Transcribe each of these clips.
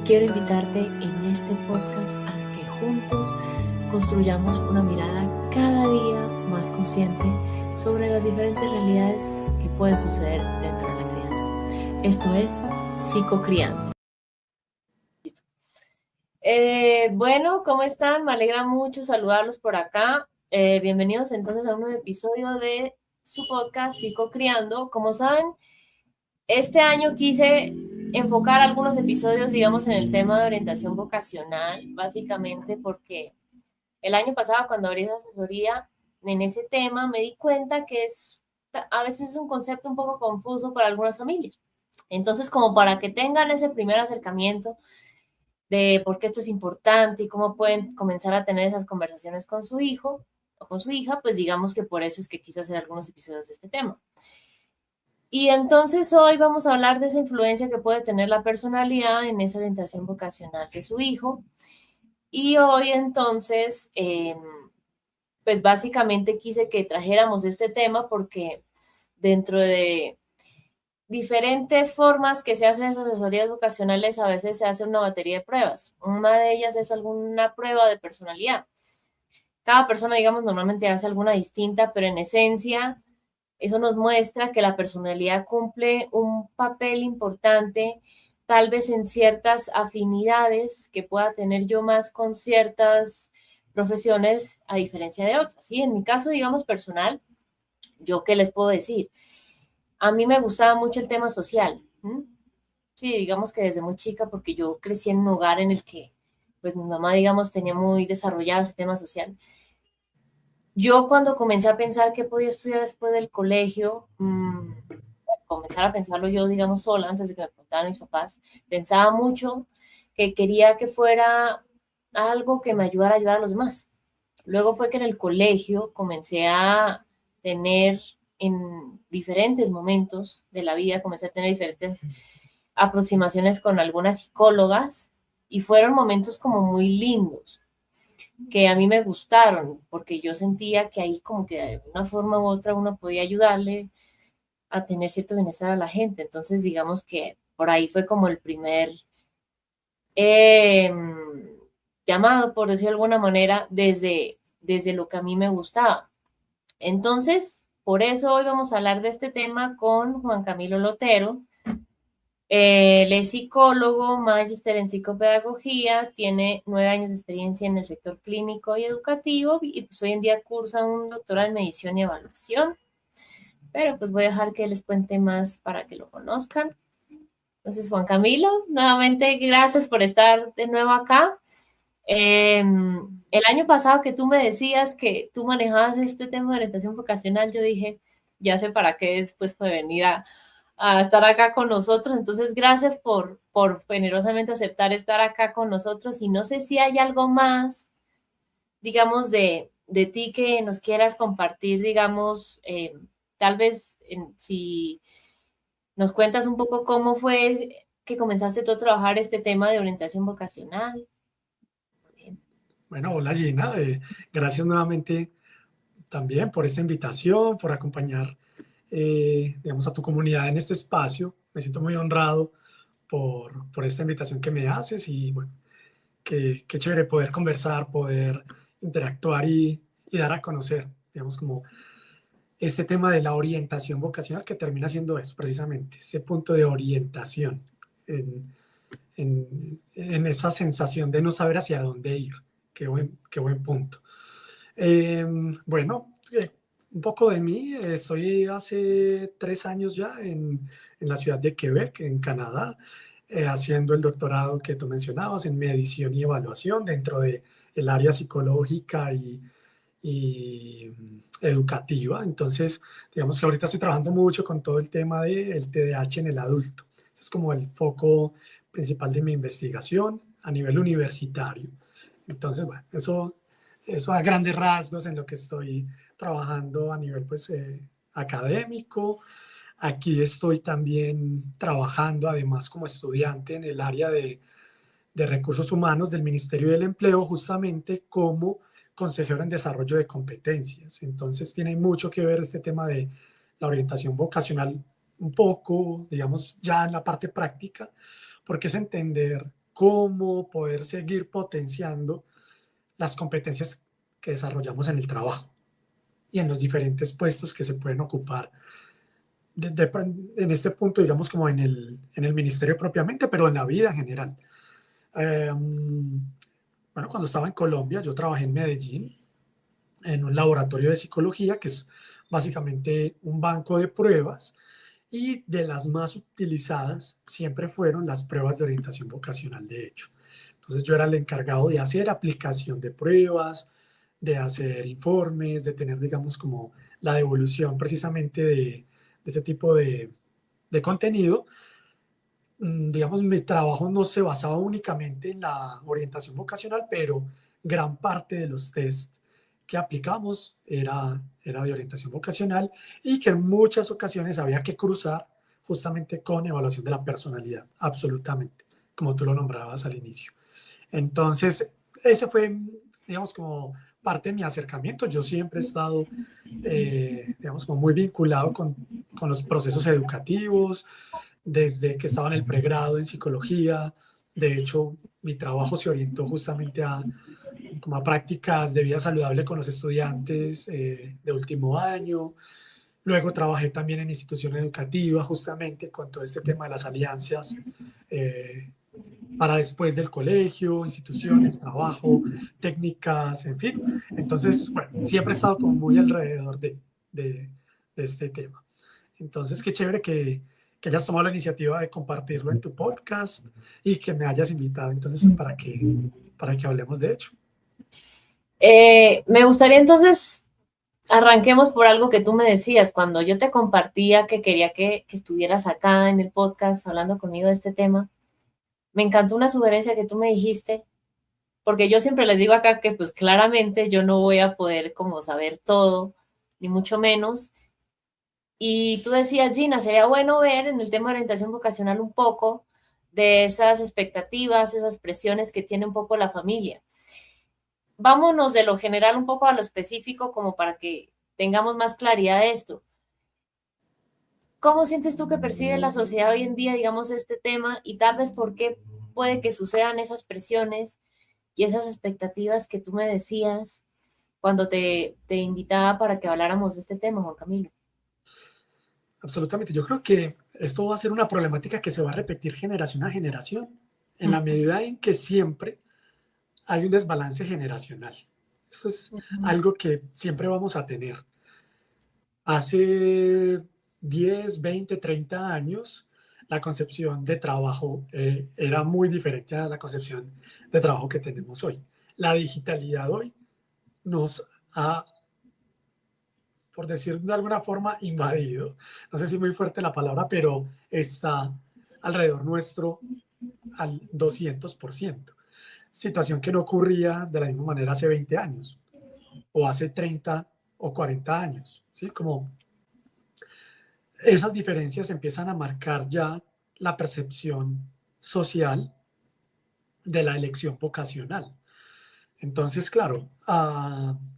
quiero invitarte en este podcast a que juntos construyamos una mirada cada día más consciente sobre las diferentes realidades que pueden suceder dentro de la crianza. Esto es Psicocriando. Listo. Bueno, ¿cómo están? Me alegra mucho saludarlos por acá. Bienvenidos entonces a un nuevo episodio de su podcast Psicocriando. Como saben, este año quise enfocar algunos episodios, digamos, en el tema de orientación vocacional, básicamente porque el año pasado cuando abrí esa asesoría en ese tema me di cuenta que a veces es un concepto un poco confuso para algunas familias. Entonces, como para que tengan ese primer acercamiento de por qué esto es importante y cómo pueden comenzar a tener esas conversaciones con su hijo o con su hija, pues digamos que por eso es que quise hacer algunos episodios de este tema. Y entonces hoy vamos a hablar de esa influencia que puede tener la personalidad en esa orientación vocacional de su hijo. Y hoy entonces, pues básicamente quise que trajéramos este tema porque dentro de diferentes formas que se hacen esas asesorías vocacionales, a veces se hace una batería de pruebas. Una de ellas es alguna prueba de personalidad. Cada persona, digamos, normalmente hace alguna distinta, pero en esencia eso nos muestra que la personalidad cumple un papel importante, tal vez en ciertas afinidades que pueda tener yo más con ciertas profesiones a diferencia de otras. ¿Sí? En mi caso, digamos, personal, ¿yo qué les puedo decir? A mí me gustaba mucho el tema social. ¿Mm? Sí, digamos que desde muy chica, porque yo crecí en un hogar en el que, pues mi mamá, digamos, tenía muy desarrollado ese tema social. Yo cuando comencé a pensar qué podía estudiar después del colegio, comenzar a pensarlo yo, digamos, sola, antes de que me preguntaran mis papás, pensaba mucho que quería que fuera algo que me ayudara a ayudar a los demás. Luego fue que en el colegio comencé a tener en diferentes momentos de la vida, comencé a tener diferentes aproximaciones con algunas psicólogas y fueron momentos como muy lindos que a mí me gustaron, porque yo sentía que ahí como que de una forma u otra uno podía ayudarle a tener cierto bienestar a la gente. Entonces, digamos que por ahí fue como el primer eh, llamado, por decirlo de alguna manera, desde lo que a mí me gustaba. Entonces, por eso hoy vamos a hablar de este tema con Juan Camilo Lotero. Él es psicólogo, magíster en psicopedagogía, tiene 9 años de experiencia en el sector clínico y educativo y pues hoy en día cursa un doctorado en medición y evaluación, pero pues voy a dejar que les cuente más para que lo conozcan. Entonces, Juan Camilo, nuevamente gracias por estar de nuevo acá. El año pasado que tú me decías que tú manejabas este tema de orientación vocacional, yo dije, ya sé para qué después puede venir a estar acá con nosotros. Entonces, gracias por generosamente aceptar estar acá con nosotros. Y no sé si hay algo más, digamos, de ti que nos quieras compartir, digamos, tal vez si nos cuentas un poco cómo fue que comenzaste tú a trabajar este tema de orientación vocacional. Bueno, hola Gina, gracias nuevamente también por esta invitación, por acompañar, digamos, a tu comunidad en este espacio. Me siento muy honrado por esta invitación que me haces y bueno, qué chévere poder conversar, poder interactuar y dar a conocer, digamos, como este tema de la orientación vocacional que termina siendo eso, precisamente, ese punto de orientación en esa sensación de no saber hacia dónde ir. Qué buen punto. Bueno, un poco de mí. Estoy hace 3 años ya en la ciudad de Quebec, en Canadá, haciendo el doctorado que tú mencionabas en medición y evaluación dentro del área psicológica y educativa. Entonces, digamos que ahorita estoy trabajando mucho con todo el tema del TDAH en el adulto. Ese es como el foco principal de mi investigación a nivel universitario. Entonces, bueno, eso a grandes rasgos en lo que estoy trabajando a nivel pues, académico. Aquí estoy también trabajando además como estudiante en el área de recursos humanos del Ministerio del Empleo, justamente como consejero en desarrollo de competencias. Entonces tiene mucho que ver este tema de la orientación vocacional un poco, digamos, ya en la parte práctica, porque es entender cómo poder seguir potenciando las competencias que desarrollamos en el trabajo y en los diferentes puestos que se pueden ocupar en este punto, digamos, como en el ministerio propiamente, pero en la vida en general. Bueno, cuando estaba en Colombia, yo trabajé en Medellín, en un laboratorio de psicología, que es básicamente un banco de pruebas, y de las más utilizadas siempre fueron las pruebas de orientación vocacional, de hecho. Entonces yo era el encargado de hacer aplicación de pruebas, de hacer informes, de tener, digamos, como la devolución precisamente de ese tipo de contenido. Digamos, mi trabajo no se basaba únicamente en la orientación vocacional, pero gran parte de los test que aplicamos era de orientación vocacional y que en muchas ocasiones había que cruzar justamente con evaluación de la personalidad, absolutamente, como tú lo nombrabas al inicio. Entonces, ese fue, digamos, como parte de mi acercamiento. Yo siempre he estado, digamos, como muy vinculado con los procesos educativos, desde que estaba en el pregrado en psicología. De hecho, mi trabajo se orientó justamente como a prácticas de vida saludable con los estudiantes de último año. Luego trabajé también en institución educativa, justamente con todo este tema de las alianzas eh, para después del colegio, instituciones, trabajo, técnicas, en fin. Entonces, bueno, siempre he estado como muy alrededor de este tema. Entonces, qué chévere que hayas tomado la iniciativa de compartirlo en tu podcast y que me hayas invitado entonces para que hablemos de hecho. Me gustaría entonces, arranquemos por algo que tú me decías cuando yo te compartía que quería que estuvieras acá en el podcast hablando conmigo de este tema. Me encantó una sugerencia que tú me dijiste, porque yo siempre les digo acá que pues claramente yo no voy a poder como saber todo, ni mucho menos. Y tú decías, Gina, sería bueno ver en el tema de orientación vocacional un poco de esas expectativas, esas presiones que tiene un poco la familia. Vámonos de lo general un poco a lo específico como para que tengamos más claridad de esto. ¿Cómo sientes tú que percibe la sociedad hoy en día, digamos, este tema y tal vez por qué puede que sucedan esas presiones y esas expectativas que tú me decías cuando te invitaba para que habláramos de este tema, Juan Camilo? Absolutamente. Yo creo que esto va a ser una problemática que se va a repetir generación a generación, en la medida en que siempre hay un desbalance generacional. Eso es algo que siempre vamos a tener. Hace 10, 20, 30 años, la concepción de trabajo era muy diferente a la concepción de trabajo que tenemos hoy. La digitalidad hoy nos ha, por decir de alguna forma, invadido. No sé si muy fuerte la palabra, pero está alrededor nuestro al 200%. Situación que no ocurría de la misma manera hace 20 años o hace 30 o 40 años. ¿Sí? Como esas diferencias empiezan a marcar ya la percepción social de la elección vocacional. Entonces, claro,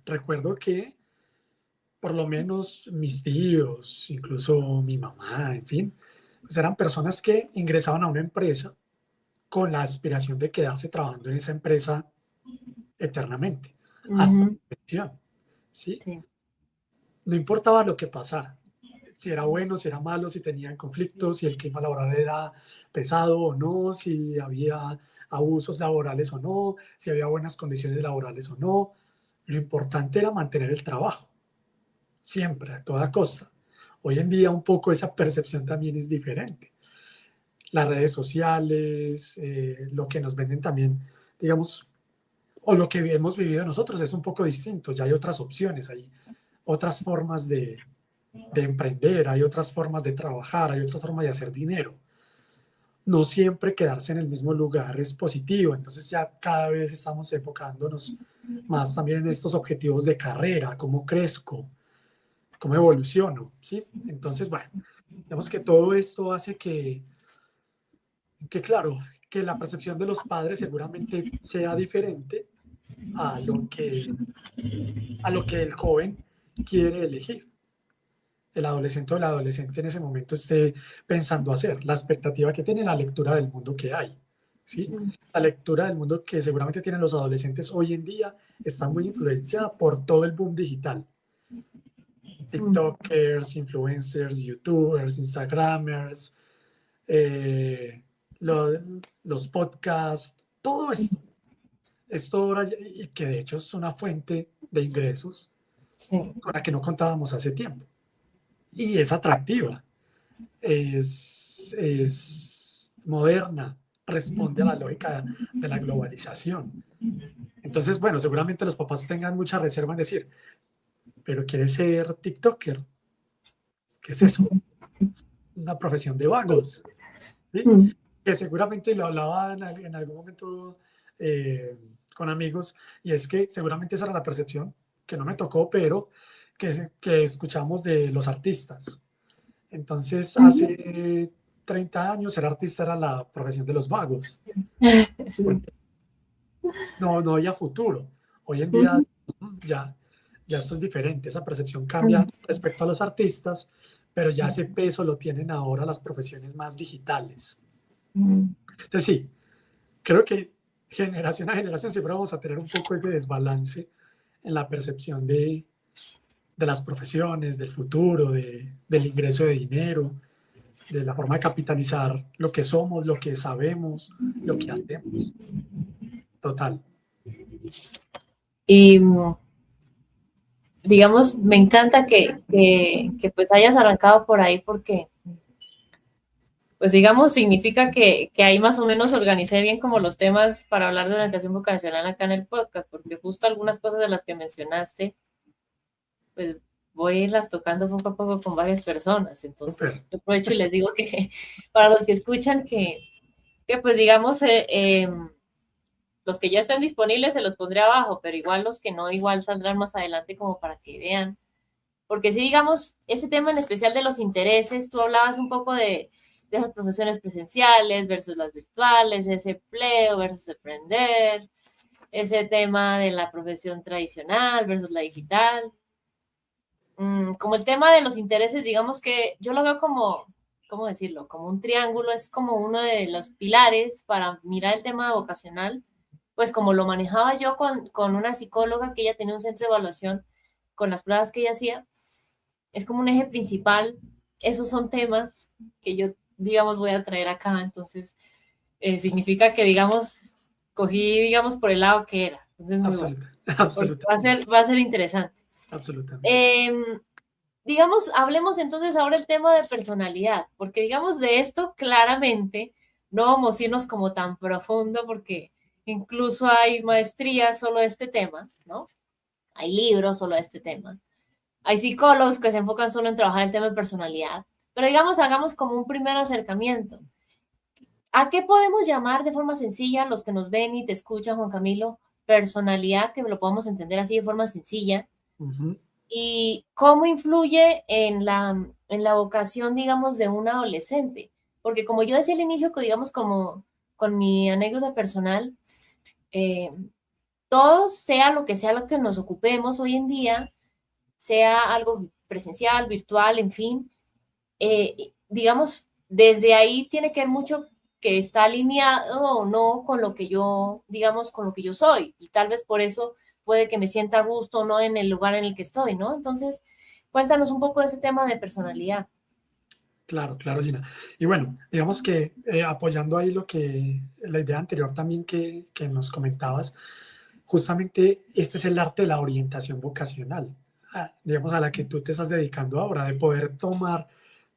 recuerdo que por lo menos mis tíos, incluso mi mamá, en fin, pues eran personas que ingresaban a una empresa con la aspiración de quedarse trabajando en esa empresa eternamente, hasta la pensión, ¿sí? Sí. No importaba lo que pasara, si era bueno, si era malo, si tenían conflictos, si el clima laboral era pesado o no, si había abusos laborales o no, si había buenas condiciones laborales o no. Lo importante era mantener el trabajo, siempre, a toda costa. Hoy en día un poco esa percepción también es diferente. Las redes sociales, lo que nos venden también, digamos, o lo que hemos vivido nosotros es un poco distinto. Ya hay otras opciones, hay otras formas de emprender, hay otras formas de trabajar, hay otras formas de hacer dinero. No siempre quedarse en el mismo lugar es positivo, entonces ya cada vez estamos enfocándonos más también en estos objetivos de carrera, cómo crezco, cómo evoluciono, ¿sí? Entonces, bueno, digamos que todo esto hace claro, que la percepción de los padres seguramente sea diferente a a lo que el joven quiere elegir. El adolescente o el adolescente en ese momento esté pensando hacer, la expectativa que tiene, la lectura del mundo que hay, ¿sí? La lectura del mundo que seguramente tienen los adolescentes hoy en día está muy influenciada por todo el boom digital. TikTokers, influencers, YouTubers, Instagramers, eh, los podcasts, todo esto. Esto ahora, y que de hecho es una fuente de ingresos Sí. con la que no contábamos hace tiempo. Y es atractiva, es moderna, responde a la lógica de la globalización. Entonces, bueno, seguramente los papás tengan mucha reserva en decir, pero ¿quieres ser TikToker? ¿Qué es eso? Es una profesión de vagos, ¿sí? Que seguramente lo hablaba en algún momento con amigos, y es que seguramente esa era la percepción, que no me tocó, pero que escuchamos de los artistas. Entonces, hace 30 años ser artista era la profesión de los vagos, porque no había futuro. Hoy en día ya esto es diferente, esa percepción cambia respecto a los artistas, pero ya ese peso lo tienen ahora las profesiones más digitales. Entonces sí, creo que generación a generación siempre vamos a tener un poco ese desbalance en la percepción de las profesiones, del futuro, del ingreso de dinero, de la forma de capitalizar lo que somos, lo que sabemos, lo que hacemos. Total. Y digamos, me encanta que pues hayas arrancado por ahí porque, pues digamos, significa que ahí más o menos organicé bien como los temas para hablar de orientación vocacional acá en el podcast, porque justo algunas cosas de las que mencionaste, pues voy a irlas tocando poco a poco con varias personas. Súper. Entonces, yo aprovecho y les digo que para los que escuchan que pues digamos, los que ya estén disponibles se los pondré abajo, pero igual los que no, igual saldrán más adelante como para que vean. Porque si digamos, ese tema en especial de los intereses, tú hablabas un poco de esas profesiones presenciales versus las virtuales, ese empleo versus emprender, ese tema de la profesión tradicional versus la digital. Como el tema de los intereses, digamos que yo lo veo como, ¿cómo decirlo? Como un triángulo, es como uno de los pilares para mirar el tema vocacional, pues como lo manejaba yo con una psicóloga que ella tenía un centro de evaluación con las pruebas que ella hacía, es como un eje principal. Esos son temas que yo, digamos, voy a traer acá, entonces significa que, digamos, cogí, digamos, por el lado que era. Entonces, muy bueno. Absolutamente. Va a ser interesante. Absolutamente. Digamos, hablemos entonces ahora el tema de personalidad, porque digamos de esto claramente no vamos a irnos como tan profundo porque incluso hay maestrías solo de este tema, ¿no? Hay libros solo de este tema. Hay psicólogos que se enfocan solo en trabajar el tema de personalidad, pero digamos, hagamos como un primer acercamiento. ¿A qué podemos llamar de forma sencilla los que nos ven y te escuchan, Juan Camilo? Personalidad, que lo podamos entender así de forma sencilla. ¿Y cómo influye en la vocación, digamos, de un adolescente? Porque como yo decía al inicio, digamos, como con mi anécdota personal, eh, todo sea lo que nos ocupemos hoy en día, sea algo presencial, virtual, en fin, digamos, desde ahí tiene que ver mucho que está alineado o no con lo que yo, digamos, con lo que yo soy. Y tal vez por eso puede que me sienta a gusto o no en el lugar en el que estoy, ¿no? Entonces, cuéntanos un poco de ese tema de personalidad. Claro, claro, Gina. Y bueno, digamos que apoyando ahí la idea anterior también que nos comentabas, justamente este es el arte de la orientación vocacional, digamos, a la que tú te estás dedicando ahora, de poder tomar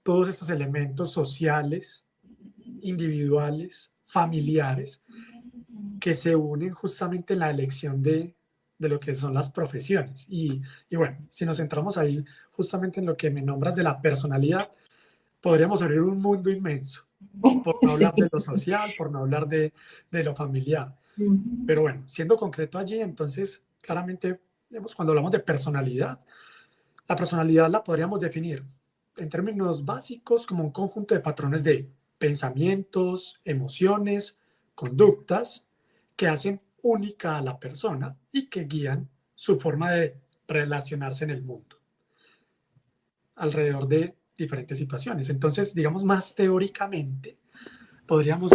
todos estos elementos sociales, individuales, familiares, que se unen justamente en la elección de lo que son las profesiones. Y bueno, si nos centramos ahí justamente en lo que me nombras de la personalidad, podríamos abrir un mundo inmenso, por no Sí. hablar de lo social, por no hablar de lo familiar. Pero bueno, siendo concreto allí, entonces, claramente, digamos, cuando hablamos de personalidad, la personalidad la podríamos definir en términos básicos como un conjunto de patrones de pensamientos, emociones, conductas que hacen única a la persona y que guían su forma de relacionarse en el mundo alrededor de diferentes situaciones. Entonces, digamos más teóricamente, podríamos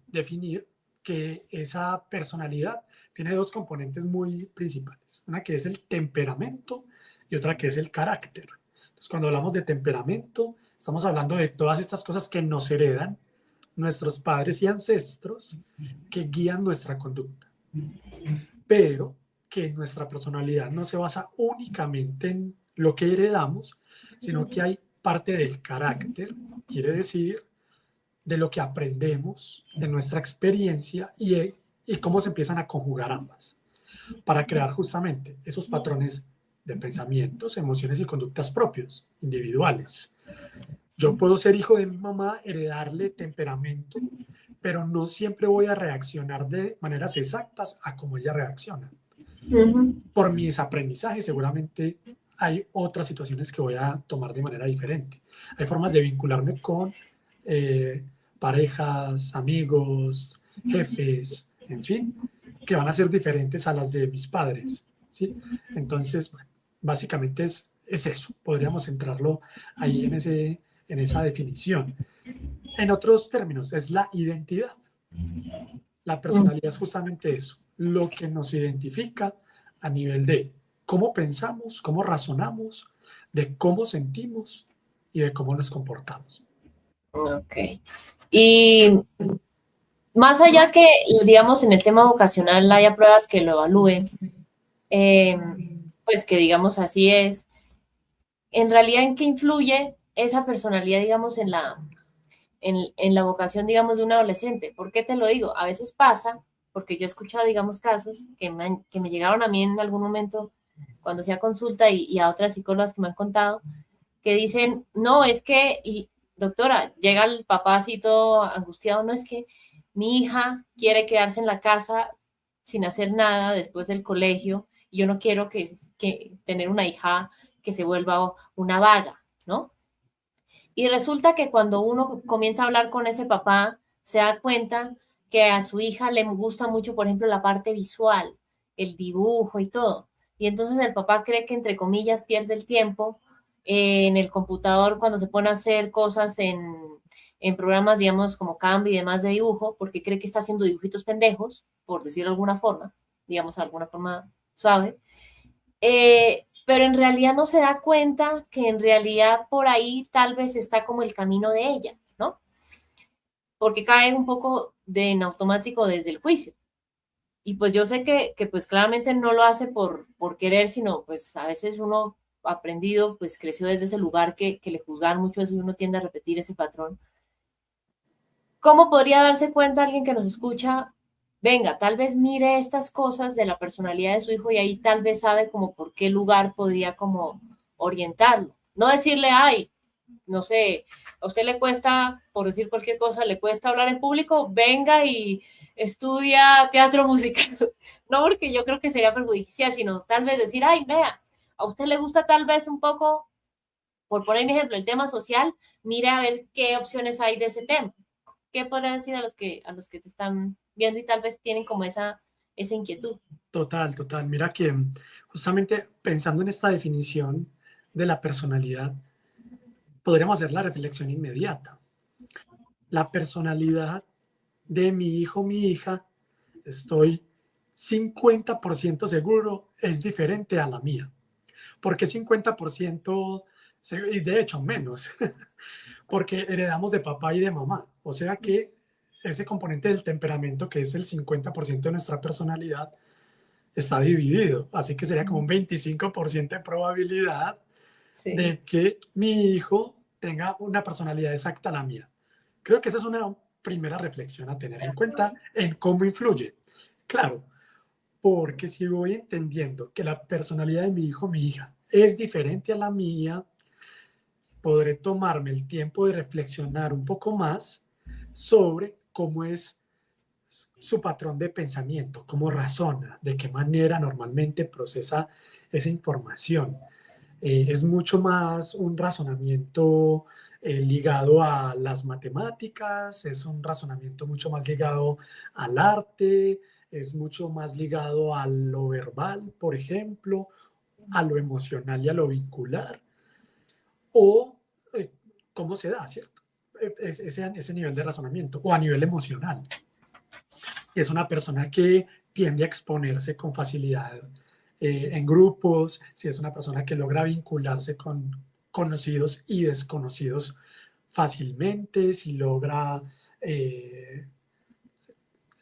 definir que esa personalidad tiene dos componentes muy principales, una que es el temperamento y otra que es el carácter. Entonces, cuando hablamos de temperamento, estamos hablando de todas estas cosas que nos heredan nuestros padres y ancestros que guían nuestra conducta, pero que nuestra personalidad no se basa únicamente en lo que heredamos, sino que hay parte del carácter, quiere decir, de lo que aprendemos en nuestra experiencia y cómo se empiezan a conjugar ambas para crear justamente esos patrones de pensamientos, emociones y conductas propios, individuales. Yo puedo ser hijo de mi mamá, heredarle temperamento, pero no siempre voy a reaccionar de maneras exactas a cómo ella reacciona. Por mis aprendizajes seguramente hay otras situaciones que voy a tomar de manera diferente. Hay formas de vincularme con parejas, amigos, jefes, en fin, que van a ser diferentes a las de mis padres, ¿sí? Entonces, bueno, básicamente es eso. Podríamos centrarlo ahí en esa definición. En otros términos, es la identidad. La personalidad es justamente eso, lo que nos identifica a nivel de cómo pensamos, cómo razonamos, de cómo sentimos y de cómo nos comportamos. Ok. Y más allá que, digamos, en el tema vocacional haya pruebas que lo evalúen, pues que digamos así es, en realidad, ¿en qué influye esa personalidad, digamos, en la vocación, digamos, de un adolescente? ¿Por qué te lo digo? A veces pasa, porque yo he escuchado, digamos, casos que me llegaron a mí en algún momento cuando hacía consulta y a otras psicólogas que me han contado, que dicen, no, es que, y, doctora, llega el papá así todo angustiado, no, es que mi hija quiere quedarse en la casa sin hacer nada después del colegio y yo no quiero que tener una hija que se vuelva una vaga, ¿no? Y resulta que cuando uno comienza a hablar con ese papá, se da cuenta que a su hija le gusta mucho, por ejemplo, la parte visual, el dibujo y todo. Y entonces el papá cree que, entre comillas, pierde el tiempo en el computador cuando se pone a hacer cosas en programas, digamos, como Canva y demás de dibujo, porque cree que está haciendo dibujitos pendejos, por decirlo de alguna forma, digamos, de alguna forma suave. Pero en realidad no se da cuenta que en realidad por ahí tal vez está como el camino de ella, ¿no? Porque cae un poco en automático desde el juicio. Y pues yo sé que pues claramente no lo hace por querer, sino pues a veces uno ha aprendido, pues creció desde ese lugar que le juzgan mucho eso y uno tiende a repetir ese patrón. ¿Cómo podría darse cuenta alguien que nos escucha? Venga, tal vez mire estas cosas de la personalidad de su hijo y ahí tal vez sabe como por qué lugar podría como orientarlo. No decirle, ay, no sé, a usted le cuesta, por decir cualquier cosa, le cuesta hablar en público, venga y estudia teatro musical. No, porque yo creo que sería perjudicial, sino tal vez decir, ay, vea, a usted le gusta tal vez un poco, por poner mi ejemplo, el tema social, mire a ver qué opciones hay de ese tema. ¿Qué podrías decir a los que te están viendo y tal vez tienen como esa inquietud? Total, total. Mira que justamente pensando en esta definición de la personalidad, podríamos hacer la reflexión inmediata. La personalidad de mi hijo, mi hija, estoy 50% seguro, es diferente a la mía. ¿Por qué 50%? Y de hecho, menos, porque heredamos de papá y de mamá. O sea que ese componente del temperamento, que es el 50% de nuestra personalidad, está dividido. Así que sería como un 25% de probabilidad Sí. de que mi hijo tenga una personalidad exacta a la mía. Creo que esa es una primera reflexión a tener en cuenta en cómo influye. Claro, porque si voy entendiendo que la personalidad de mi hijo, mi hija, es diferente a la mía, podré tomarme el tiempo de reflexionar un poco más sobre cómo es su patrón de pensamiento, cómo razona, de qué manera normalmente procesa esa información. Es mucho más un razonamiento ligado a las matemáticas, es un razonamiento mucho más ligado al arte, es mucho más ligado a lo verbal, por ejemplo, a lo emocional y a lo vincular, o cómo se da, ¿cierto? ese nivel de razonamiento o a nivel emocional. Es una persona que tiende a exponerse con facilidad en grupos, si es una persona que logra vincularse con conocidos y desconocidos fácilmente, si logra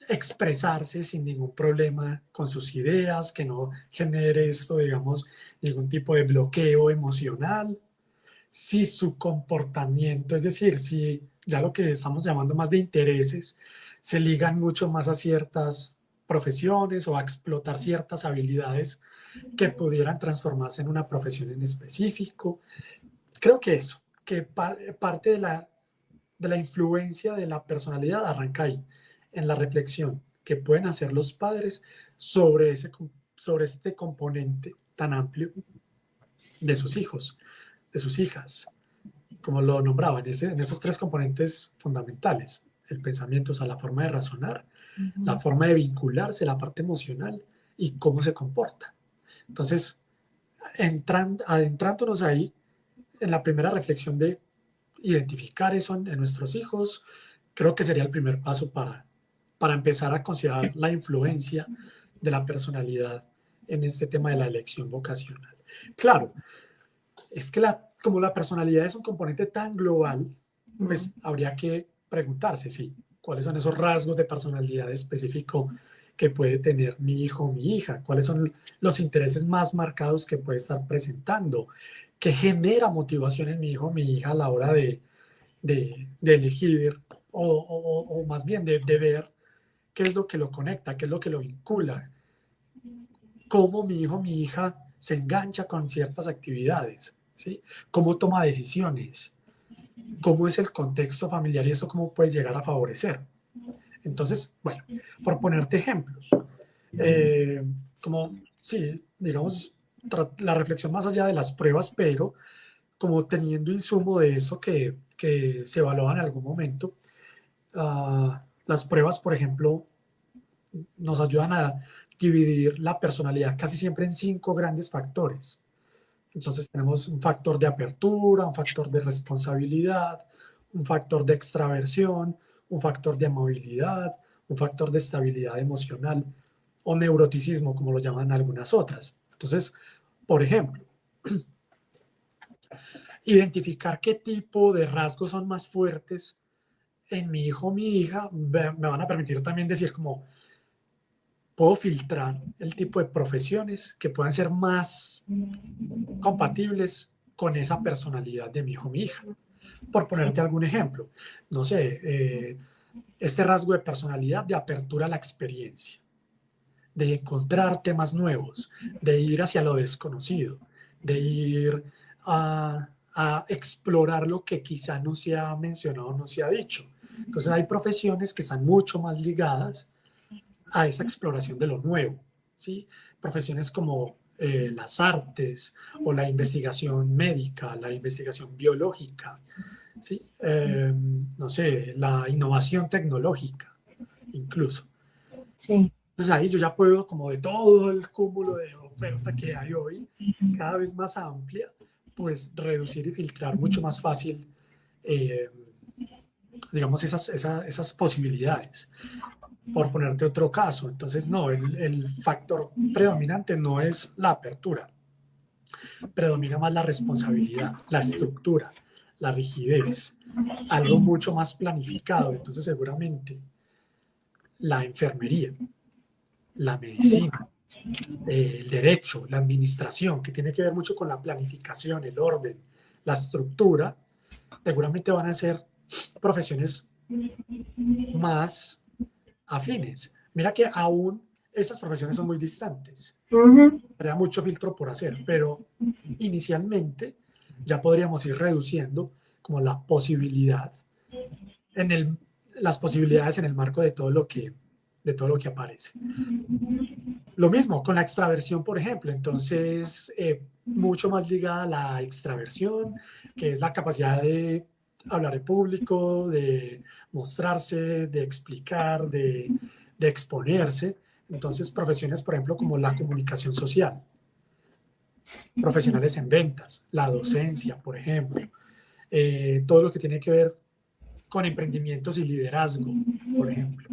expresarse sin ningún problema con sus ideas, que no genere esto, digamos, ningún tipo de bloqueo emocional. Si su comportamiento, es decir, si ya lo que estamos llamando más de intereses, se ligan mucho más a ciertas profesiones o a explotar ciertas habilidades que pudieran transformarse en una profesión en específico. Creo que eso, que parte de la influencia de la personalidad arranca ahí, en la reflexión que pueden hacer los padres sobre, sobre este componente tan amplio de sus hijos, de sus hijas, como lo nombraba, en esos tres componentes fundamentales: el pensamiento, o sea, la forma de razonar, la forma de vincularse, la parte emocional y cómo se comporta. Entonces, adentrándonos ahí en la primera reflexión de identificar eso en nuestros hijos, creo que sería el primer paso para empezar a considerar la influencia de la personalidad en este tema de la elección vocacional. Claro, es que como la personalidad es un componente tan global, pues habría que preguntarse, sí, cuáles son esos rasgos de personalidad específico que puede tener mi hijo o mi hija, cuáles son los intereses más marcados que puede estar presentando, qué genera motivación en mi hijo o mi hija a la hora de elegir o más bien de ver qué es lo que lo conecta, qué es lo que lo vincula, cómo mi hijo o mi hija se engancha con ciertas actividades, ¿sí? Cómo toma decisiones, cómo es el contexto familiar y eso cómo puede llegar a favorecer. Entonces, bueno, por ponerte ejemplos, como, sí, digamos, la reflexión más allá de las pruebas, pero como teniendo insumo de eso que se evalúa en algún momento. Las pruebas, por ejemplo, nos ayudan a dividir la personalidad casi siempre en 5 grandes factores. Entonces tenemos un factor de apertura, un factor de responsabilidad, un factor de extraversión, un factor de amabilidad, un factor de estabilidad emocional o neuroticismo, como lo llaman algunas otras. Entonces, por ejemplo, identificar qué tipo de rasgos son más fuertes en mi hijo o mi hija me van a permitir también decir como puedo filtrar el tipo de profesiones que puedan ser más compatibles con esa personalidad de mi hijo o mi hija. Por ponerte algún ejemplo, no sé, este rasgo de personalidad de apertura a la experiencia, de encontrar temas nuevos, de ir hacia lo desconocido, de ir a explorar lo que quizá no se ha mencionado, no se ha dicho. Entonces hay profesiones que están mucho más ligadas a esa exploración de lo nuevo, ¿sí? Profesiones como las artes o la investigación médica, la investigación biológica, ¿sí? No sé, la innovación tecnológica, incluso. Sí. Entonces ahí yo ya puedo, como de todo el cúmulo de oferta que hay hoy, cada vez más amplia, pues reducir y filtrar mucho más fácil, digamos, esas posibilidades. Por ponerte otro caso, entonces no, el factor predominante no es la apertura, predomina más la responsabilidad, la estructura, la rigidez, algo mucho más planificado. Entonces seguramente la enfermería, la medicina, el derecho, la administración, que tiene que ver mucho con la planificación, el orden, la estructura, seguramente van a ser profesiones más afines. Mira que aún estas profesiones son muy distantes. Habría mucho filtro por hacer, pero inicialmente ya podríamos ir reduciendo como la posibilidad las posibilidades en el marco de todo lo que aparece. Lo mismo con la extraversión, por ejemplo. Entonces, mucho más ligada a la extraversión, que es la capacidad de hablar en público, de mostrarse, de explicar, de exponerse. Entonces, profesiones, por ejemplo, como la comunicación social, profesionales en ventas, la docencia, por ejemplo, todo lo que tiene que ver con emprendimientos y liderazgo, por ejemplo.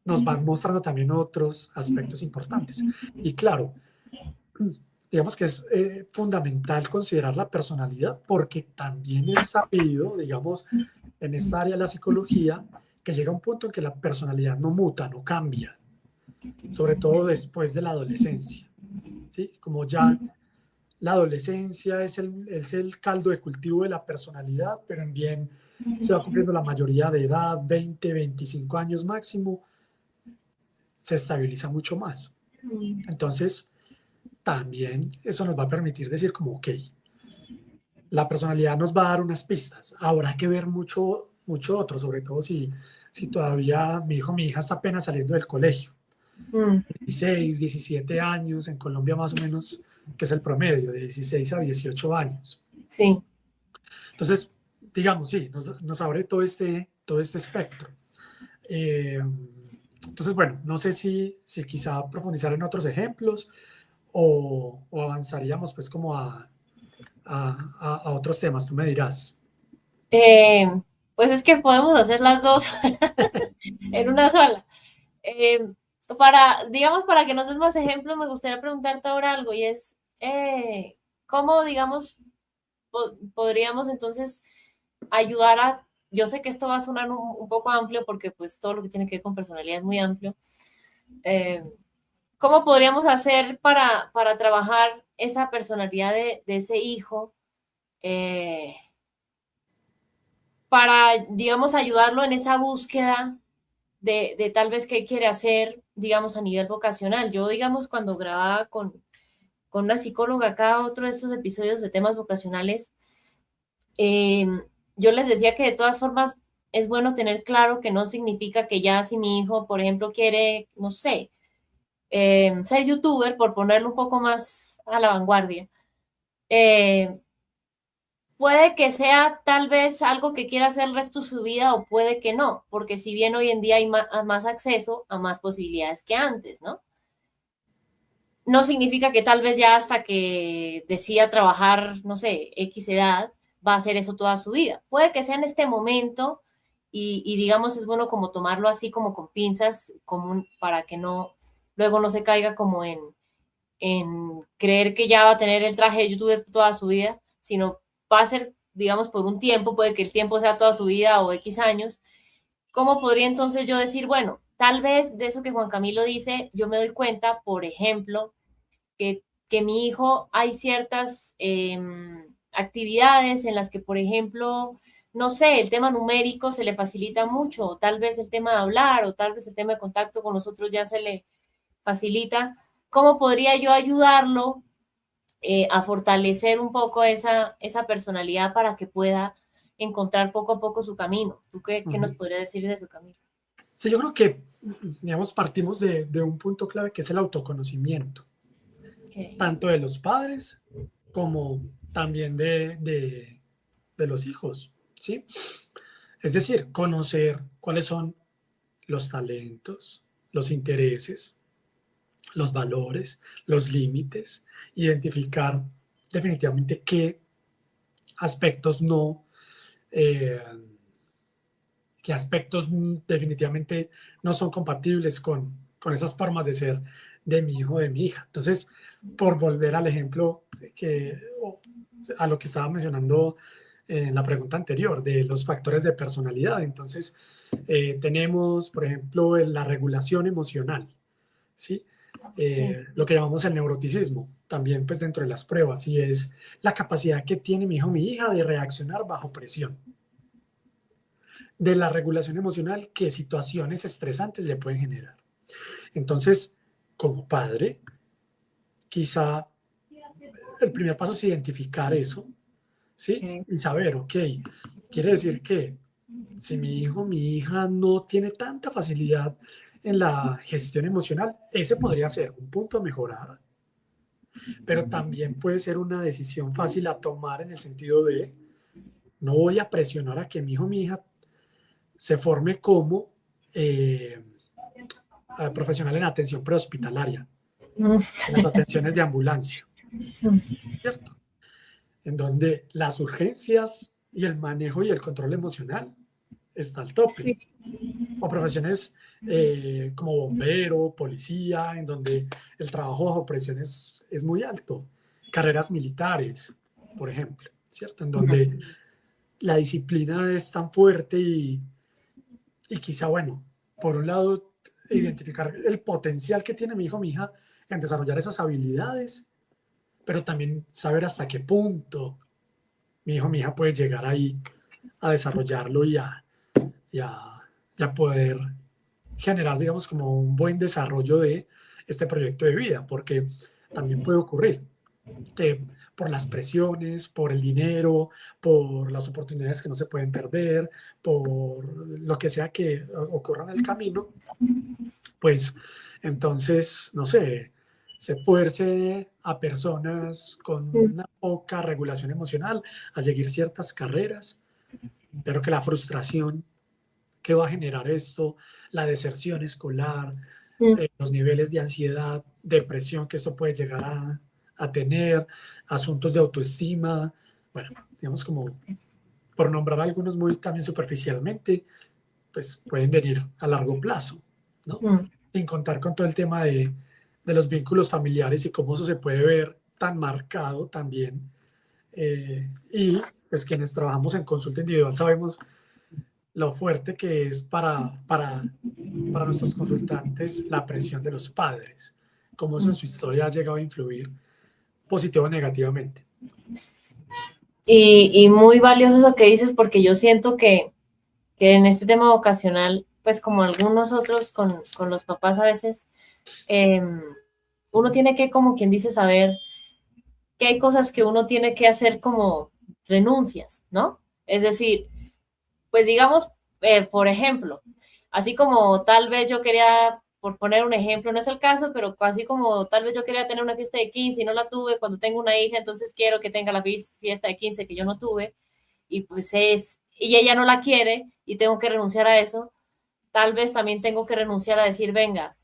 Nos van mostrando también otros aspectos importantes. Y claro, digamos que es fundamental considerar la personalidad porque también es sabido, digamos, en esta área de la psicología, que llega un punto en que la personalidad no muta, no cambia, sobre todo después de la adolescencia, ¿sí? Como ya la adolescencia es el caldo de cultivo de la personalidad, pero en bien se va cumpliendo la mayoría de edad, 20, 25 años máximo, se estabiliza mucho más. Entonces, también eso nos va a permitir decir como, ok, la personalidad nos va a dar unas pistas. Habrá que ver mucho, mucho otro, sobre todo si todavía mi hijo, mi hija está apenas saliendo del colegio. 16, 17 años, en Colombia más o menos, que es el promedio, de 16 a 18 años. Sí. Entonces, digamos, sí, nos abre todo este espectro. Entonces, bueno, no sé si quizá profundizar en otros ejemplos o avanzaríamos pues como a otros temas, tú me dirás. Pues es que podemos hacer las dos en una sola. Digamos, para que nos des más ejemplos, me gustaría preguntarte ahora algo y es, ¿cómo, digamos, podríamos entonces ayudar a, yo sé que esto va a sonar un poco amplio porque pues todo lo que tiene que ver con personalidad es muy amplio, ¿cómo podríamos hacer para trabajar esa personalidad de ese hijo? Para, digamos, ayudarlo en esa búsqueda de tal vez qué quiere hacer, digamos, a nivel vocacional. Yo, digamos, cuando grababa con una psicóloga cada otro de estos episodios de temas vocacionales, yo les decía que de todas formas es bueno tener claro que no significa que ya si mi hijo, por ejemplo, quiere, no sé, ser youtuber, por ponerlo un poco más a la vanguardia, puede que sea tal vez algo que quiera hacer el resto de su vida o puede que no, porque si bien hoy en día hay más acceso a más posibilidades que antes, ¿no? No significa que tal vez ya hasta que decida trabajar, no sé, X edad, va a hacer eso toda su vida. Puede que sea en este momento y digamos es bueno como tomarlo así como con pinzas para que no, luego no se caiga como en creer que ya va a tener el traje de youtuber toda su vida, sino va a ser, digamos, por un tiempo, puede que el tiempo sea toda su vida o X años. ¿Cómo podría entonces yo decir, bueno, tal vez de eso que Juan Camilo dice, yo me doy cuenta, por ejemplo, que mi hijo hay ciertas actividades en las que, por ejemplo, no sé, el tema numérico se le facilita mucho, o tal vez el tema de hablar, o tal vez el tema de contacto con nosotros ya se le facilita. ¿Cómo podría yo ayudarlo a fortalecer un poco esa personalidad para que pueda encontrar poco a poco su camino? ¿Tú qué nos podrías decir de su camino? Sí, yo creo que, digamos, partimos de un punto clave que es el autoconocimiento, Okay. tanto de los padres como también de los hijos, ¿sí? Es decir, conocer cuáles son los talentos, los intereses, los valores, los límites, identificar definitivamente qué aspectos no, eh, qué aspectos definitivamente no son compatibles con esas formas de ser de mi hijo o de mi hija. Entonces, por volver al ejemplo a lo que estaba mencionando en la pregunta anterior, de los factores de personalidad. Entonces, tenemos, por ejemplo, la regulación emocional, ¿sí? Sí. Lo que llamamos el neuroticismo, también pues dentro de las pruebas, y es la capacidad que tiene mi hijo o mi hija de reaccionar bajo presión, de la regulación emocional que situaciones estresantes le pueden generar. Entonces, como padre, quizá el primer paso es identificar eso, ¿sí? Okay. Y saber, ok, quiere decir que si mi hijo o mi hija no tiene tanta facilidad en la gestión emocional, ese podría ser un punto a mejorar, pero también puede ser una decisión fácil a tomar en el sentido de no voy a presionar a que mi hijo o mi hija se forme como profesional en atención prehospitalaria, en las atenciones de ambulancia, ¿cierto? En donde las urgencias y el manejo y el control emocional está al tope. Sí. O profesiones como bombero, policía, en donde el trabajo bajo presión es muy alto. Carreras militares, por ejemplo, ¿cierto? En donde la disciplina es tan fuerte y quizá, bueno, por un lado, identificar el potencial que tiene mi hijo o mi hija en desarrollar esas habilidades, pero también saber hasta qué punto mi hijo o mi hija puede llegar ahí a desarrollarlo y a, y a poder generar, digamos, como un buen desarrollo de este proyecto de vida, porque también puede ocurrir que por las presiones, por el dinero, por las oportunidades que no se pueden perder, por lo que sea que ocurra en el camino, pues entonces, no sé, se fuerce a personas con una poca regulación emocional a seguir ciertas carreras, pero que la frustración que va a generar esto, la deserción escolar, los niveles de ansiedad, depresión que esto puede llegar a tener, asuntos de autoestima, bueno, digamos como por nombrar algunos muy también superficialmente, pues pueden venir a largo plazo, ¿no? Sin contar con todo el tema de los vínculos familiares y cómo eso se puede ver tan marcado también. Y pues quienes trabajamos en consulta individual sabemos lo fuerte que es para nuestros consultantes la presión de los padres, cómo eso en su historia ha llegado a influir positivo o negativamente. Y muy valioso eso que dices, porque yo siento que en este tema vocacional, pues como algunos otros con los papás a veces, uno tiene que, como quien dice, saber que hay cosas que uno tiene que hacer como renuncias, ¿no? Es decir, pues digamos, por ejemplo, así como tal vez yo quería, por poner un ejemplo, no es el caso, pero así como tal vez yo quería tener una fiesta de 15 y no la tuve, cuando tengo una hija, entonces quiero que tenga la fiesta de 15 que yo no tuve, y pues y ella no la quiere y tengo que renunciar a eso, tal vez también tengo que renunciar a decir, venga,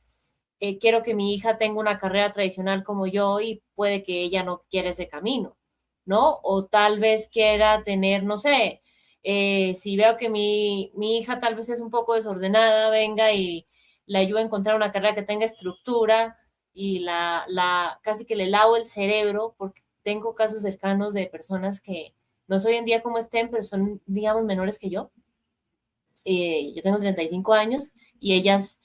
quiero que mi hija tenga una carrera tradicional como yo y puede que ella no quiera ese camino, ¿no? O tal vez quiera tener, no sé, si veo que mi hija tal vez es un poco desordenada, venga y la ayudo a encontrar una carrera que tenga estructura y casi que le lavo el cerebro, porque tengo casos cercanos de personas que no sé hoy en día cómo estén, pero son, digamos, menores que yo. Yo tengo 35 años y ellas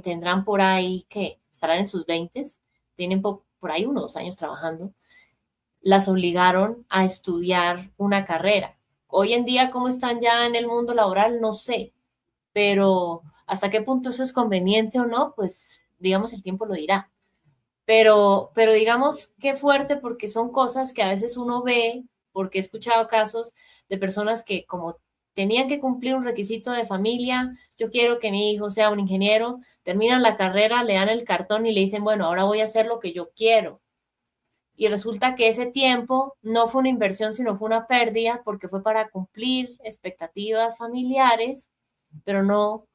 tendrán por ahí que estarán en sus 20, tienen por ahí unos 2 años trabajando, las obligaron a estudiar una carrera. Hoy en día, ¿cómo están ya en el mundo laboral? No sé, pero hasta qué punto eso es conveniente o no, pues digamos el tiempo lo dirá. Pero digamos qué fuerte porque son cosas que a veces uno ve, porque he escuchado casos de personas que como tenían que cumplir un requisito de familia, yo quiero que mi hijo sea un ingeniero, terminan la carrera, le dan el cartón y le dicen, bueno, ahora voy a hacer lo que yo quiero. Y resulta que ese tiempo no fue una inversión, sino fue una pérdida porque fue para cumplir expectativas familiares, pero no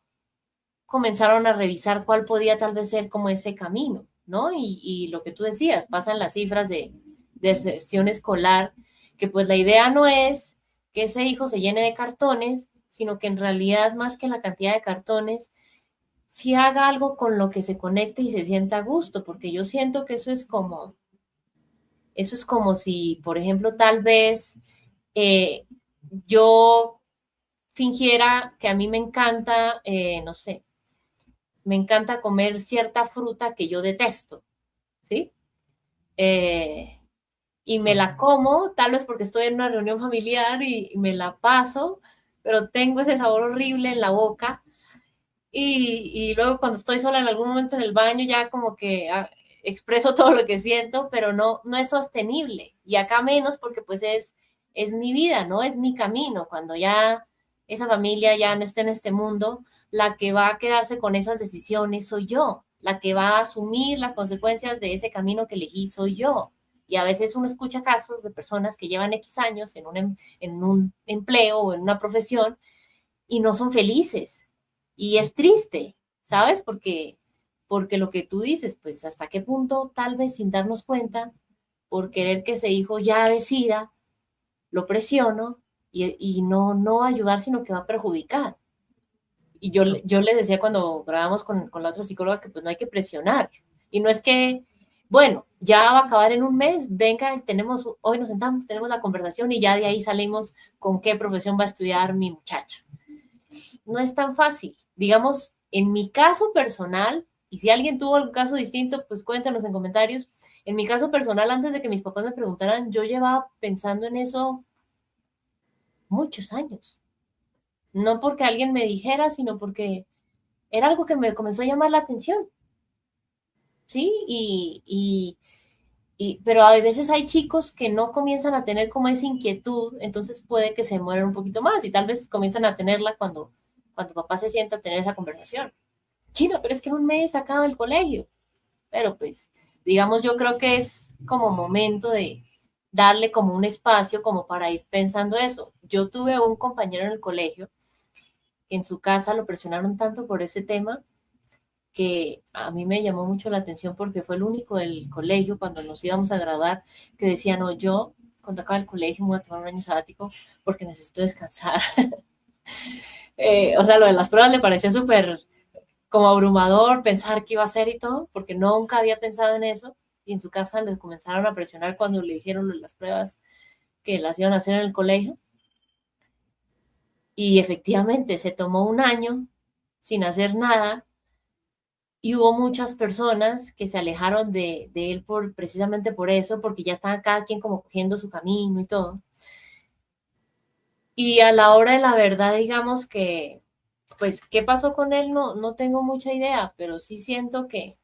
comenzaron a revisar cuál podía tal vez ser como ese camino, ¿no? Y lo que tú decías, pasan las cifras de deserción escolar, que pues la idea no es que ese hijo se llene de cartones, sino que en realidad más que la cantidad de cartones, si haga algo con lo que se conecte y se sienta a gusto, porque yo siento que eso es como si, por ejemplo, tal vez eh, yo fingiera que a mí me encanta, no sé, me encanta comer cierta fruta que yo detesto, ¿sí? Eh, y me la como, tal vez porque estoy en una reunión familiar y me la paso, pero tengo ese sabor horrible en la boca. Y luego cuando estoy sola en algún momento en el baño, ya como que expreso todo lo que siento, pero no es sostenible. Y acá menos porque pues es mi vida, ¿no? Es mi camino. Cuando ya esa familia ya no esté en este mundo, la que va a quedarse con esas decisiones soy yo. La que va a asumir las consecuencias de ese camino que elegí soy yo. Y a veces uno escucha casos de personas que llevan X años en un empleo o en una profesión y no son felices. Y es triste, ¿sabes? Porque lo que tú dices, pues hasta qué punto, tal vez sin darnos cuenta, por querer que ese hijo ya decida, lo presiono y no va a ayudar, sino que va a perjudicar. Y yo les decía cuando grabamos con la otra psicóloga que pues no hay que presionar. Y no es que, bueno, ya va a acabar en un mes, venga, hoy nos sentamos, tenemos la conversación y ya de ahí salimos con qué profesión va a estudiar mi muchacho. No es tan fácil. Digamos, en mi caso personal, y si alguien tuvo algún caso distinto, pues cuéntanos en comentarios. En mi caso personal, antes de que mis papás me preguntaran, yo llevaba pensando en eso muchos años. No porque alguien me dijera, sino porque era algo que me comenzó a llamar la atención, ¿sí? Pero a veces hay chicos que no comienzan a tener como esa inquietud, entonces puede que se mueran un poquito más y tal vez comienzan a tenerla cuando papá se sienta a tener esa conversación. Chino, pero es que en un mes acaba el colegio. Pero pues, digamos, yo creo que es como momento de darle como un espacio como para ir pensando eso. Yo tuve un compañero en el colegio que en su casa lo presionaron tanto por ese tema que a mí me llamó mucho la atención porque fue el único del colegio cuando nos íbamos a graduar que decía, no, yo cuando acabe el colegio me voy a tomar un año sabático porque necesito descansar. O sea, lo de las pruebas le parecía súper como abrumador pensar qué iba a hacer y todo, porque nunca había pensado en eso. Y en su casa le comenzaron a presionar cuando le dijeron lo de las pruebas que las iban a hacer en el colegio. Y efectivamente se tomó un año sin hacer nada y hubo muchas personas que se alejaron de él precisamente por eso, porque ya estaba cada quien como cogiendo su camino y todo. Y a la hora de la verdad, digamos que, pues, ¿qué pasó con él? No tengo mucha idea, pero sí siento que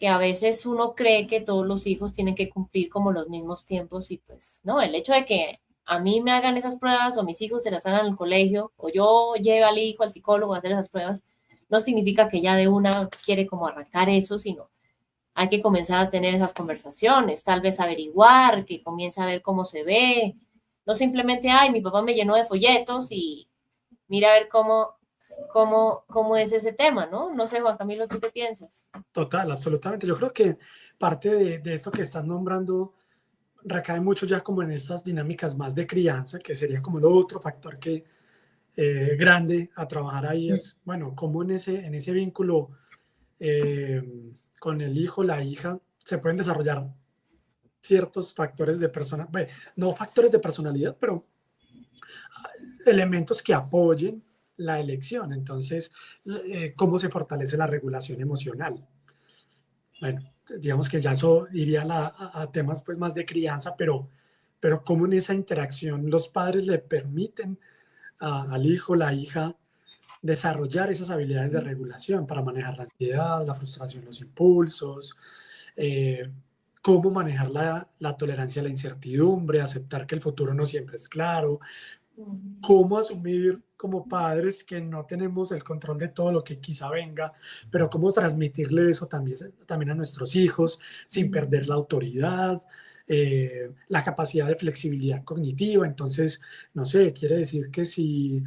a veces uno cree que todos los hijos tienen que cumplir como los mismos tiempos y pues no, el hecho de que a mí me hagan esas pruebas o mis hijos se las hagan en el colegio o yo lleve al hijo al psicólogo a hacer esas pruebas, no significa que ya de una quiere como arrancar eso, sino hay que comenzar a tener esas conversaciones, tal vez averiguar, que comience a ver cómo se ve, no simplemente, ay, mi papá me llenó de folletos y mira a ver cómo es ese tema, ¿no? No sé, Juan Camilo, ¿tú qué piensas? Total, absolutamente. Yo creo que parte de esto que estás nombrando recae mucho ya como en estas dinámicas más de crianza, que sería como el otro factor que grande a trabajar ahí es, bueno, cómo en ese vínculo eh, con el hijo, la hija, se pueden desarrollar ciertos factores de persona, bueno, no factores de personalidad, pero elementos que apoyen la elección. Entonces, ¿cómo se fortalece la regulación emocional? Bueno, digamos que ya eso iría a temas pues más de crianza, pero cómo en esa interacción los padres le permiten al hijo, la hija, desarrollar esas habilidades de regulación para manejar la ansiedad, la frustración, los impulsos, eh, cómo manejar la tolerancia a la incertidumbre, aceptar que el futuro no siempre es claro, cómo asumir como padres que no tenemos el control de todo lo que quizá venga, pero cómo transmitirle eso también a nuestros hijos sin perder la autoridad, la capacidad de flexibilidad cognitiva. Entonces, no sé, quiere decir que si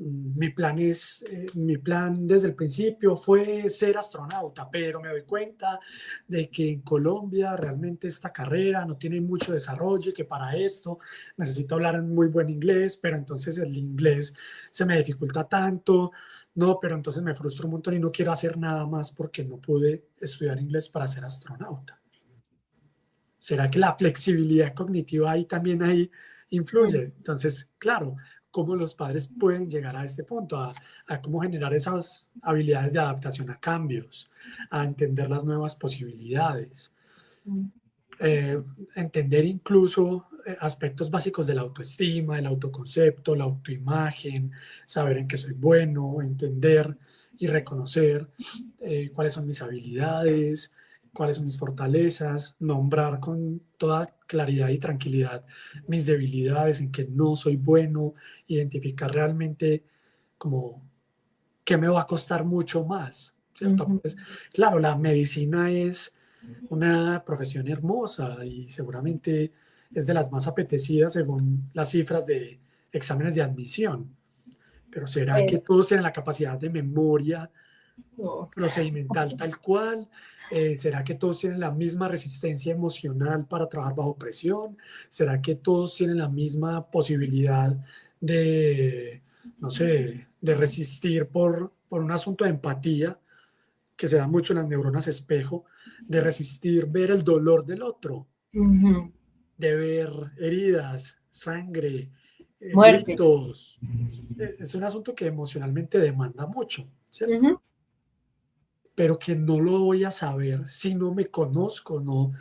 mi plan desde el principio fue ser astronauta, pero me doy cuenta de que en Colombia realmente esta carrera no tiene mucho desarrollo y que para esto necesito hablar muy buen inglés, pero entonces el inglés se me dificulta tanto, no, pero entonces me frustro un montón y no quiero hacer nada más porque no pude estudiar inglés para ser astronauta. ¿Será que la flexibilidad cognitiva ahí influye? Entonces, claro, cómo los padres pueden llegar a este punto, a cómo generar esas habilidades de adaptación a cambios, a entender las nuevas posibilidades, eh, entender incluso aspectos básicos de la autoestima, el autoconcepto, la autoimagen, saber en qué soy bueno, entender y reconocer cuáles son mis habilidades, cuáles son mis fortalezas, nombrar con toda claridad y tranquilidad mis debilidades, en que no soy bueno, identificar realmente como qué me va a costar mucho más, ¿cierto? Pues, claro, la medicina es una profesión hermosa y seguramente es de las más apetecidas según las cifras de exámenes de admisión. Pero ¿será que todos tienen la capacidad de memoria No. procedimental tal cual? ¿Será que todos tienen la misma resistencia emocional para trabajar bajo presión? ¿Será que todos tienen la misma posibilidad de, no sé, de resistir por un asunto de empatía, que se da mucho en las neuronas espejo, de resistir ver el dolor del otro, de ver heridas, sangre, Muerte. gritos. Es un asunto que emocionalmente demanda mucho, ¿cierto? Pero que no lo voy a saber si no me conozco, no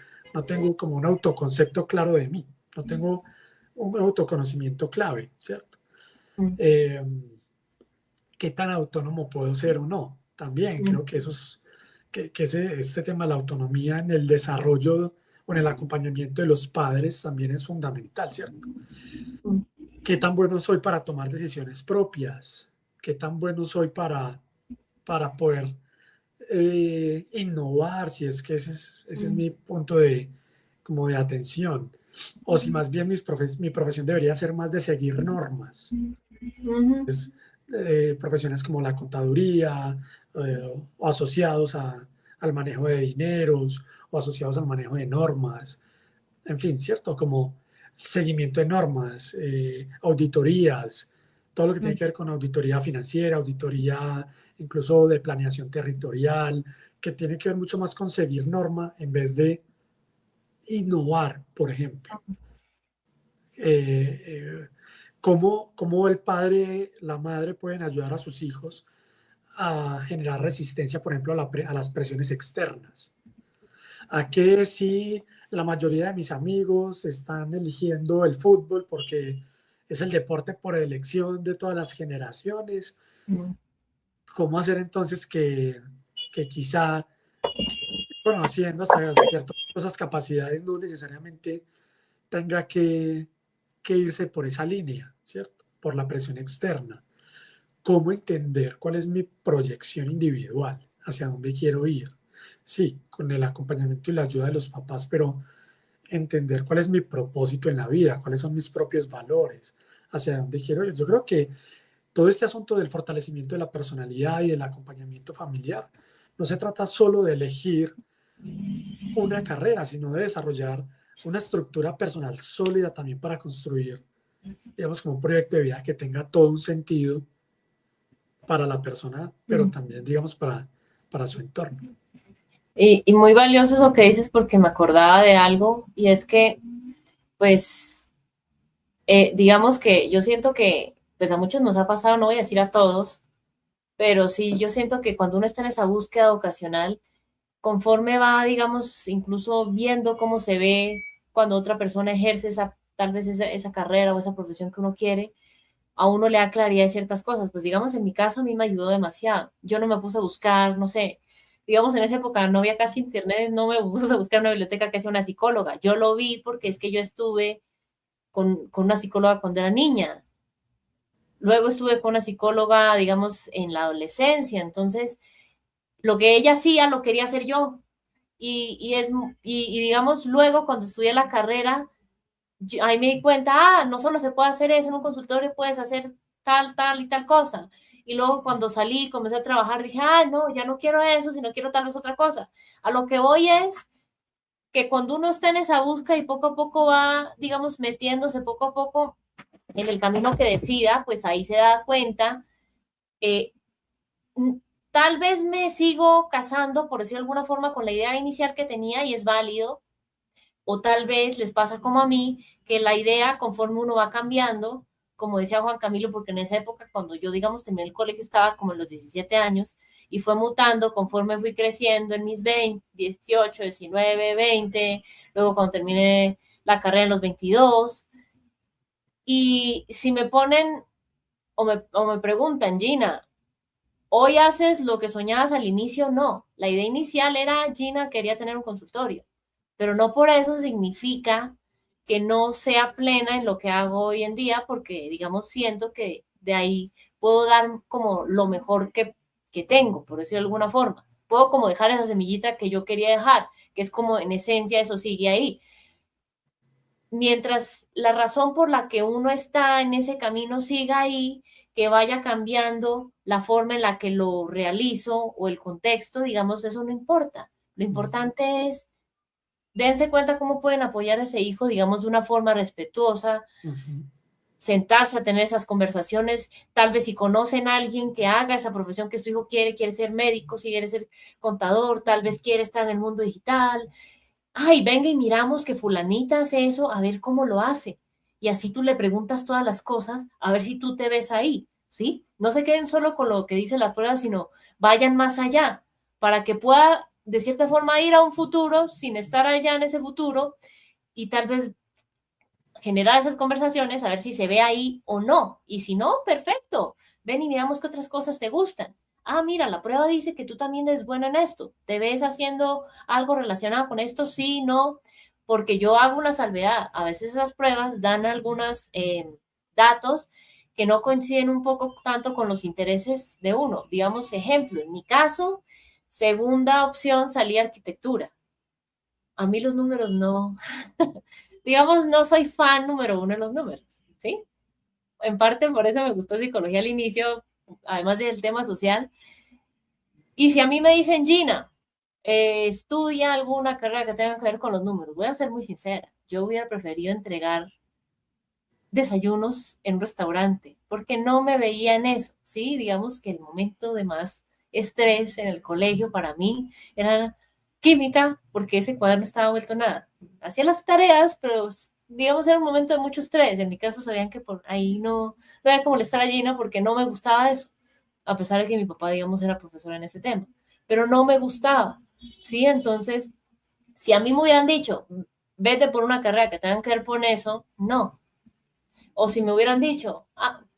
tengo como un autoconcepto claro de mí, no tengo un autoconocimiento clave, ¿cierto? Eh, ¿Qué tan autónomo puedo ser o no? También creo que eso es, este tema de la autonomía en el desarrollo o en el acompañamiento de los padres también es fundamental, ¿cierto? ¿Qué tan bueno soy para tomar decisiones propias? ¿Qué tan bueno soy para poder innovar, si es que ese es mi punto como de atención? O si más bien mi profesión debería ser más de seguir normas. Es, profesiones como la contaduría, o asociados al manejo de dineros, o asociados al manejo de normas, en fin, ¿cierto? Como seguimiento de normas, auditorías, todo lo que tiene que ver con auditoría financiera, auditoría incluso de planeación territorial, que tiene que ver mucho más con seguir norma en vez de innovar, por ejemplo. ¿Cómo el padre, la madre pueden ayudar a sus hijos a generar resistencia, por ejemplo, a las presiones externas? A que si la mayoría de mis amigos están eligiendo el fútbol porque es el deporte por elección de todas las generaciones, ¿cómo hacer entonces que quizá, conociendo hasta ciertas capacidades, no necesariamente tenga que irse por esa línea, ¿cierto? Por la presión externa. ¿Cómo entender cuál es mi proyección individual? ¿Hacia dónde quiero ir? Sí, con el acompañamiento y la ayuda de los papás, pero entender cuál es mi propósito en la vida, cuáles son mis propios valores, hacia dónde quiero ir. Yo creo que todo este asunto del fortalecimiento de la personalidad y del acompañamiento familiar no se trata solo de elegir una carrera, sino de desarrollar una estructura personal sólida también para construir, digamos, como un proyecto de vida que tenga todo un sentido para la persona, pero también, digamos, para su entorno. Y muy valioso eso que dices porque me acordaba de algo y es que, pues, digamos que yo siento que, pues a muchos nos ha pasado, no voy a decir a todos, pero sí, yo siento que cuando uno está en esa búsqueda ocasional, conforme va, digamos, incluso viendo cómo se ve cuando otra persona ejerce tal vez esa carrera o esa profesión que uno quiere, a uno le da claridad de ciertas cosas. Pues digamos, en mi caso a mí me ayudó demasiado. Yo no me puse a buscar, no sé, digamos, en esa época no había casi internet, no me puse a buscar una biblioteca que sea una psicóloga. Yo lo vi porque es que yo estuve con una psicóloga cuando era niña. Luego estuve con una psicóloga, digamos, en la adolescencia. Entonces, lo que ella hacía lo quería hacer yo. Y digamos, luego cuando estudié la carrera, ahí me di cuenta, no solo se puede hacer eso en un consultorio, puedes hacer tal y tal cosa. Y luego cuando salí, comencé a trabajar, dije, no, ya no quiero eso, sino quiero tal vez otra cosa. A lo que voy es que cuando uno está en esa búsqueda y poco a poco va, digamos, metiéndose poco a poco en el camino que decida, pues ahí se da cuenta, eh, tal vez me sigo casando, por decirlo de alguna forma, con la idea inicial que tenía y es válido, o tal vez les pasa como a mí, que la idea conforme uno va cambiando, como decía Juan Camilo, porque en esa época cuando yo, digamos, terminé el colegio estaba como en los 17 años y fue mutando conforme fui creciendo en mis 20, 18, 19, 20, luego cuando terminé la carrera en los 22. Y si me ponen o me preguntan, Gina, ¿hoy haces lo que soñabas al inicio? No, la idea inicial era Gina quería tener un consultorio, pero no por eso significa que no sea plena en lo que hago hoy en día, porque, digamos, siento que de ahí puedo dar como lo mejor que tengo, por decirlo de alguna forma. Puedo como dejar esa semillita que yo quería dejar, que es como en esencia eso sigue ahí. Mientras la razón por la que uno está en ese camino siga ahí, que vaya cambiando la forma en la que lo realizo o el contexto, digamos, eso no importa. Lo importante es, dense cuenta cómo pueden apoyar a ese hijo, digamos, de una forma respetuosa, sentarse a tener esas conversaciones, tal vez si conocen a alguien que haga esa profesión que su hijo quiere ser médico, si quiere ser contador, tal vez quiere estar en el mundo digital. Ay, venga y miramos que fulanita hace eso, a ver cómo lo hace. Y así tú le preguntas todas las cosas, a ver si tú te ves ahí, ¿sí? No se queden solo con lo que dice la prueba, sino vayan más allá, para que pueda, de cierta forma, ir a un futuro sin estar allá en ese futuro y tal vez generar esas conversaciones, a ver si se ve ahí o no. Y si no, perfecto. Ven y miramos qué otras cosas te gustan. Ah, mira, la prueba dice que tú también eres buena en esto. ¿Te ves haciendo algo relacionado con esto? Sí, no. Porque yo hago una salvedad. A veces esas pruebas dan algunos datos que no coinciden un poco tanto con los intereses de uno. Digamos, ejemplo, en mi caso, segunda opción salía arquitectura. A mí los números no, digamos, no soy fan número uno de los números, ¿sí? En parte por eso me gustó psicología al inicio, además del tema social. Y si a mí me dicen, Gina, estudia alguna carrera que tenga que ver con los números, voy a ser muy sincera, yo hubiera preferido entregar desayunos en un restaurante, porque no me veía en eso, ¿sí? Digamos que el momento de más estrés en el colegio para mí era química, porque ese cuaderno estaba vuelto nada. Hacía las tareas, pero digamos era un momento de mucho estrés. En mi casa sabían que por ahí no había que molestar a Gina porque no me gustaba eso, a pesar de que mi papá, digamos, era profesor en ese tema, pero no me gustaba, ¿sí? Entonces, si a mí me hubieran dicho, vete por una carrera que tenga que ver con eso, no, o si me hubieran dicho,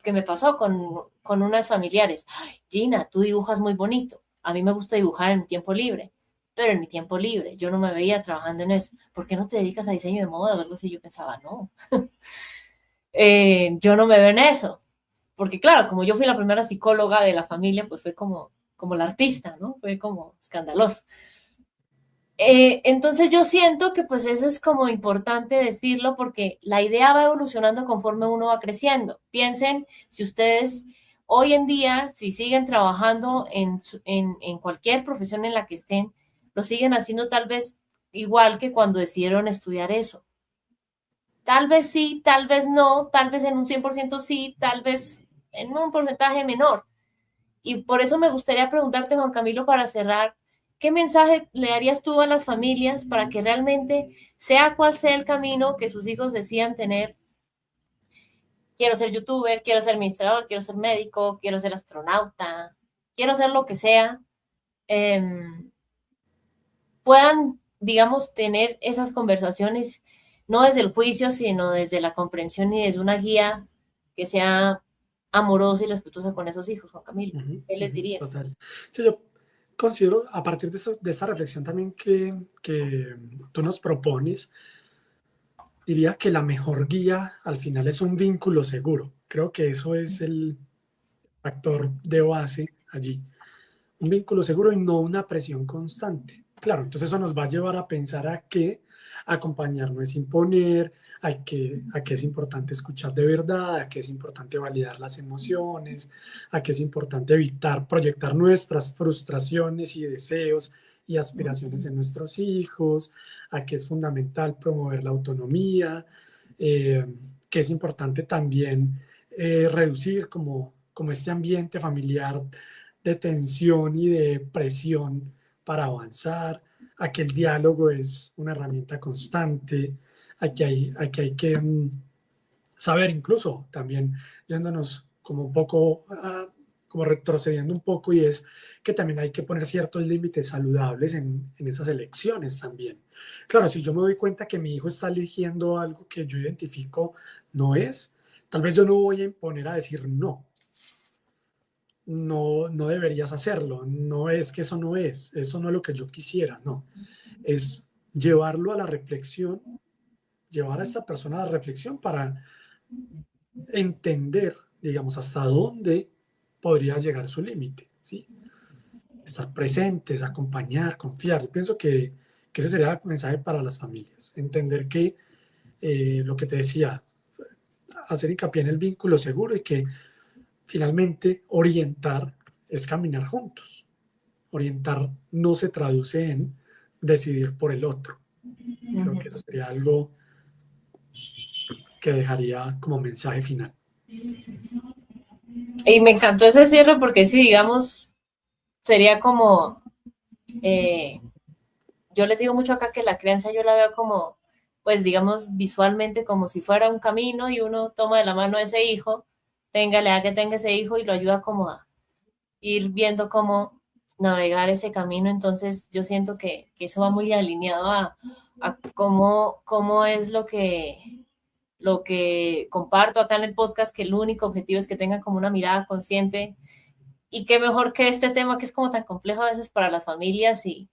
que me pasó con unas familiares, ay, Gina, tú dibujas muy bonito. A mí me gusta dibujar en mi tiempo libre, pero en mi tiempo libre yo no me veía trabajando en eso. ¿Por qué no te dedicas a diseño de moda o algo así? Yo pensaba, no, yo no me veo en eso. Porque claro, como yo fui la primera psicóloga de la familia, pues fue como la artista, ¿no? Fue como escandaloso. Entonces yo siento que pues eso es como importante decirlo porque la idea va evolucionando conforme uno va creciendo. Piensen, si ustedes hoy en día, si siguen trabajando en cualquier profesión en la que estén, lo siguen haciendo tal vez igual que cuando decidieron estudiar eso. Tal vez sí, tal vez no, tal vez en un 100% sí, tal vez en un porcentaje menor. Y por eso me gustaría preguntarte, Juan Camilo, para cerrar, ¿qué mensaje le darías tú a las familias para que realmente, sea cual sea el camino que sus hijos decidan tener, quiero ser youtuber, quiero ser administrador, quiero ser médico, quiero ser astronauta, quiero ser lo que sea, eh, puedan, digamos, tener esas conversaciones, no desde el juicio, sino desde la comprensión y desde una guía que sea amorosa y respetuosa con esos hijos, Juan Camilo? ¿Qué les dirías? Total. Sí, yo considero, a partir de, de esta reflexión también que tú nos propones, diría que la mejor guía al final es un vínculo seguro. Creo que eso es el factor de base allí. Un vínculo seguro y no una presión constante. Claro, entonces eso nos va a llevar a pensar a que acompañar no es imponer, a que es importante escuchar de verdad, a que es importante validar las emociones, a que es importante evitar proyectar nuestras frustraciones y deseos y aspiraciones en nuestros hijos, a que es fundamental promover la autonomía, eh, que es importante también reducir como este ambiente familiar de tensión y de presión para avanzar, a que el diálogo es una herramienta constante, a que hay que saber incluso también yéndonos como un poco, como retrocediendo un poco y es que también hay que poner ciertos límites saludables en esas elecciones también. Claro, si yo me doy cuenta que mi hijo está eligiendo algo que yo identifico no es, tal vez yo no voy a imponer a decir no, no deberías hacerlo, no es que eso no es lo que yo quisiera, no, es llevarlo a la reflexión, llevar a esta persona a la reflexión para entender, digamos, hasta dónde podría llegar su límite, ¿sí? Estar presentes, acompañar, confiar. Yo pienso que ese sería el mensaje para las familias, entender que lo que te decía, hacer hincapié en el vínculo seguro y que finalmente orientar es caminar juntos. Orientar no se traduce en decidir por el otro. Creo que eso sería algo que dejaría como mensaje final. Y me encantó ese cierre porque sí, digamos, sería como, yo les digo mucho acá que la crianza yo la veo como, pues digamos, visualmente como si fuera un camino y uno toma de la mano a ese hijo, tenga la edad que tenga ese hijo y lo ayuda como a ir viendo cómo navegar ese camino. Entonces yo siento que eso va muy alineado a cómo es lo que comparto acá en el podcast, que el único objetivo es que tengan como una mirada consciente y qué mejor que este tema que es como tan complejo a veces para las familias y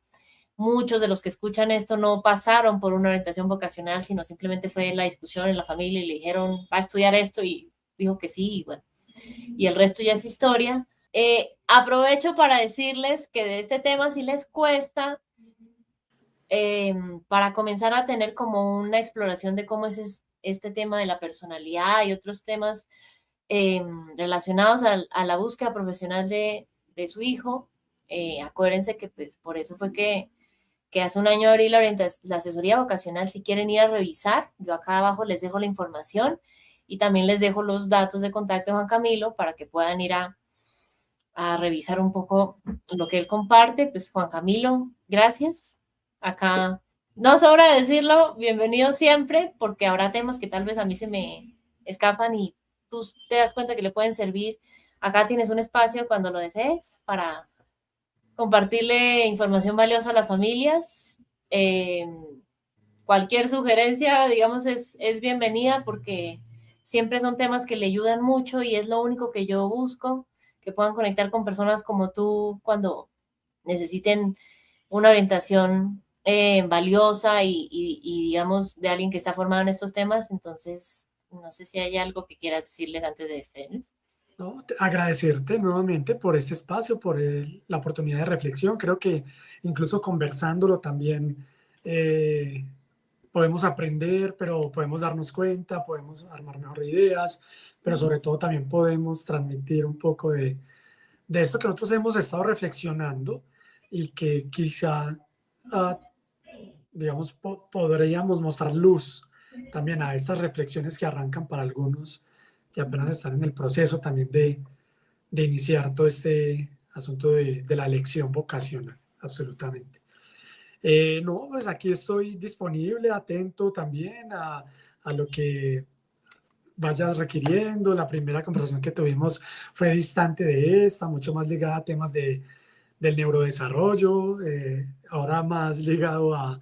muchos de los que escuchan esto no pasaron por una orientación vocacional, sino simplemente fue la discusión en la familia y le dijeron, va a estudiar esto y dijo que sí, y bueno, y el resto ya es historia. Aprovecho para decirles que de este tema si les cuesta, para comenzar a tener como una exploración de cómo es este tema de la personalidad y otros temas relacionados a la búsqueda profesional de su hijo. Acuérdense que pues por eso fue que hace un año abrí la asesoría vocacional. Si quieren ir a revisar, yo acá abajo les dejo la información y también les dejo los datos de contacto de Juan Camilo para que puedan ir a revisar un poco lo que él comparte. Pues Juan Camilo, gracias. Acá no sobra decirlo, bienvenido siempre, porque habrá temas que tal vez a mí se me escapan y tú te das cuenta que le pueden servir. Acá tienes un espacio cuando lo desees para compartirle información valiosa a las familias. Eh, Cualquier sugerencia, digamos, es bienvenida porque siempre son temas que le ayudan mucho y es lo único que yo busco, que puedan conectar con personas como tú cuando necesiten una orientación valiosa y, digamos, de alguien que está formado en estos temas. Entonces, no sé si hay algo que quieras decirles antes de despedirnos. ¿No? Agradecerte nuevamente por este espacio, por la oportunidad de reflexión. Creo que incluso conversándolo también podemos aprender, pero podemos darnos cuenta, podemos armar mejor ideas, pero sobre todo también podemos transmitir un poco de esto que nosotros hemos estado reflexionando y que quizá, digamos, podríamos mostrar luz también a estas reflexiones que arrancan para algunos que apenas están en el proceso también de iniciar todo este asunto de la elección vocacional, absolutamente. No, pues aquí estoy disponible, atento también a lo que vayas requiriendo. La primera conversación que tuvimos fue distante de esta, mucho más ligada a temas del neurodesarrollo, ahora más ligado a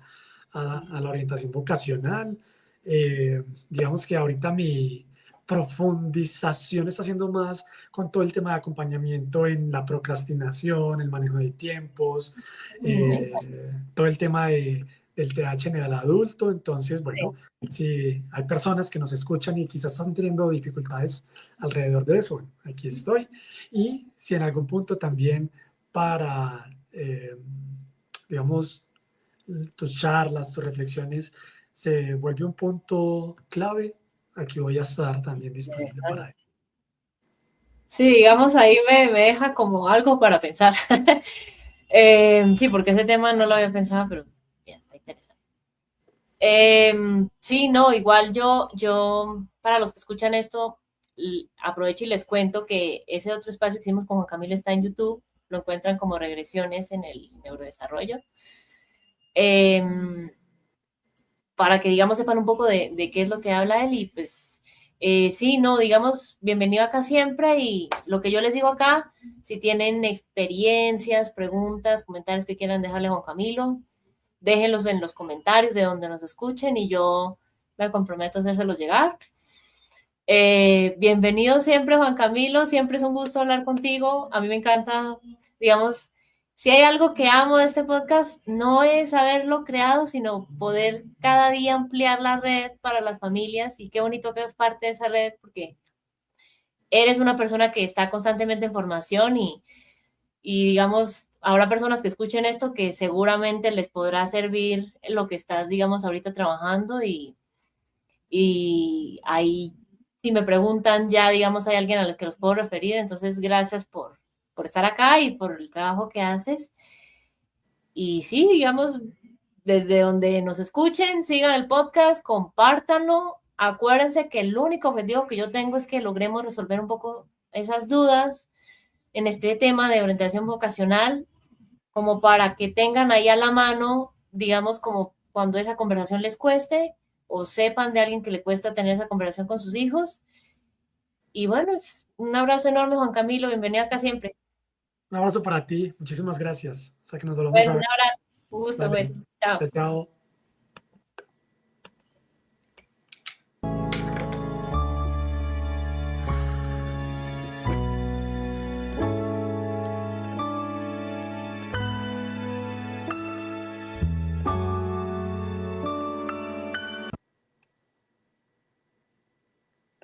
la orientación vocacional. Digamos que ahorita mi profundización está siendo más con todo el tema de acompañamiento en la procrastinación, el manejo de tiempos, todo el tema del TDAH en el adulto. Entonces, bueno, si hay personas que nos escuchan y quizás están teniendo dificultades alrededor de eso, bueno, aquí estoy. Y si en algún punto también para, digamos, tus charlas, tus reflexiones, se vuelve un punto clave, aquí voy a estar también disponible para eso. Sí, digamos, ahí me deja como algo para pensar. Sí, porque ese tema no lo había pensado, pero ya está interesante. Sí, no, igual yo, para los que escuchan esto, aprovecho y les cuento que ese otro espacio que hicimos con Juan Camilo está en YouTube, lo encuentran como regresiones en el neurodesarrollo. Para que, digamos, sepan un poco de qué es lo que habla él y pues sí, no, digamos, bienvenido acá siempre y lo que yo les digo acá, si tienen experiencias, preguntas, comentarios que quieran dejarle a Juan Camilo, déjenlos en los comentarios de donde nos escuchen y yo me comprometo a hacérselos llegar. Bienvenido siempre, Juan Camilo, siempre es un gusto hablar contigo. A mí me encanta, digamos, si hay algo que amo de este podcast, no es haberlo creado, sino poder cada día ampliar la red para las familias y qué bonito que es parte de esa red porque eres una persona que está constantemente en formación y digamos, habrá personas que escuchen esto que seguramente les podrá servir lo que estás, digamos, ahorita trabajando y ahí, si me preguntan, ya, digamos, hay alguien a los que los puedo referir. Entonces, gracias por estar acá y por el trabajo que haces. Y sí, digamos, desde donde nos escuchen, sigan el podcast, compártanlo Acuérdense que el único objetivo que yo tengo es que logremos resolver un poco esas dudas en este tema de orientación vocacional, como para que tengan ahí a la mano, digamos, como cuando esa conversación les cueste o sepan de alguien que le cuesta tener esa conversación con sus hijos. Y bueno, un abrazo enorme, Juan Camilo, bienvenido acá siempre. Un abrazo para ti, muchísimas gracias. Hasta que nos volvamos Bueno, a un ver. abrazo, un gusto, Dale, pues. Chao. chao. Chao.